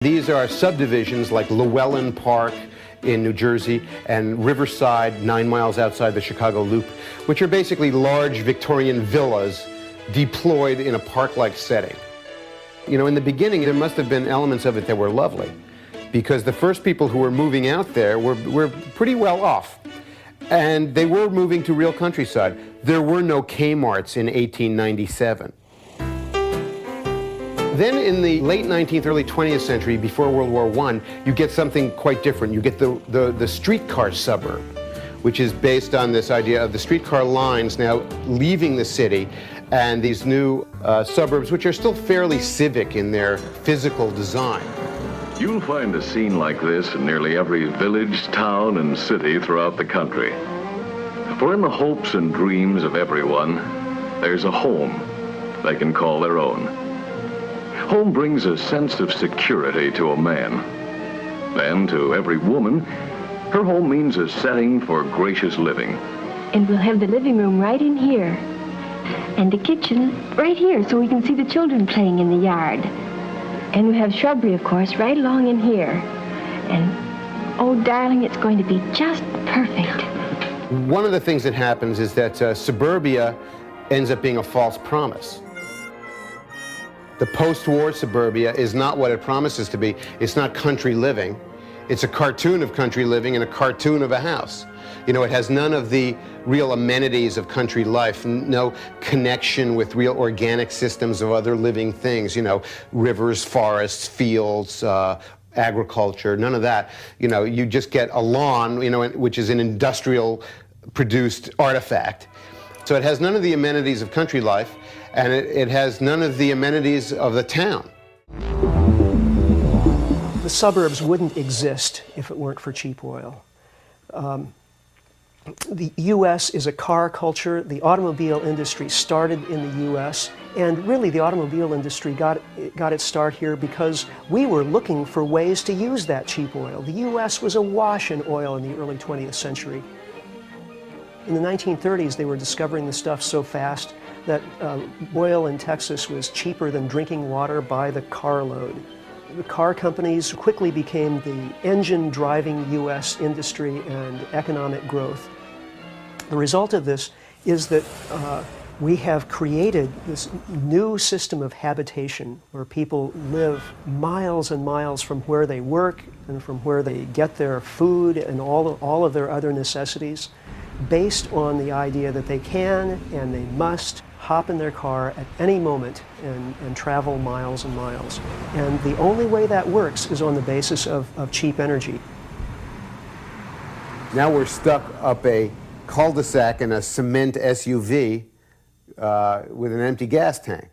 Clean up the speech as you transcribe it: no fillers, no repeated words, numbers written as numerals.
These are subdivisions like Llewellyn Park in New Jersey and Riverside, 9 miles outside the Chicago Loop, which are basically large Victorian villas deployed in a park-like setting. You know, in the beginning, there must have been elements of it that were lovely, because the first people who were moving out there were pretty well off. And they were moving to real countryside. There were no Kmarts in 1897. Then in the late 19th, early 20th century, before World War I, you get something quite different. You get the streetcar suburb, which is based on this idea of the streetcar lines now leaving the city, and these new suburbs, which are still fairly civic in their physical design. You'll find a scene like this in nearly every village, town, and city throughout the country. For in the hopes and dreams of everyone, there's a home they can call their own. Home brings a sense of security to a man. And to every woman, her home means a setting for gracious living. And we'll have the living room right in here. And the kitchen right here, so we can see the children playing in the yard. And we have shrubbery, of course, right along in here. And, oh, darling, it's going to be just perfect. One of the things that happens is that suburbia ends up being a false promise. The post-war suburbia is not what it promises to be. It's not country living. It's a cartoon of country living and a cartoon of a house. You know, it has none of the real amenities of country life, no connection with real organic systems of other living things, you know, rivers, forests, fields, agriculture, none of that. You know, you just get a lawn, you know, which is an industrial produced artifact. So it has none of the amenities of country life, and it has none of the amenities of the town. The suburbs wouldn't exist if it weren't for cheap oil. The U.S. is a car culture. The automobile industry started in the U.S., and really the automobile industry got its start here because we were looking for ways to use that cheap oil. The U.S. was awash in oil in the early 20th century. In the 1930s, they were discovering the stuff so fast that oil in Texas was cheaper than drinking water by the carload. The car companies quickly became the engine driving U.S. industry and economic growth. The result of this is that we have created this new system of habitation where people live miles and miles from where they work and from where they get their food and all of their other necessities, based on the idea that they can and they must hop in their car at any moment and travel miles and miles. And the only way that works is on the basis of cheap energy. Now we're stuck up a cul-de-sac in a cement SUV with an empty gas tank.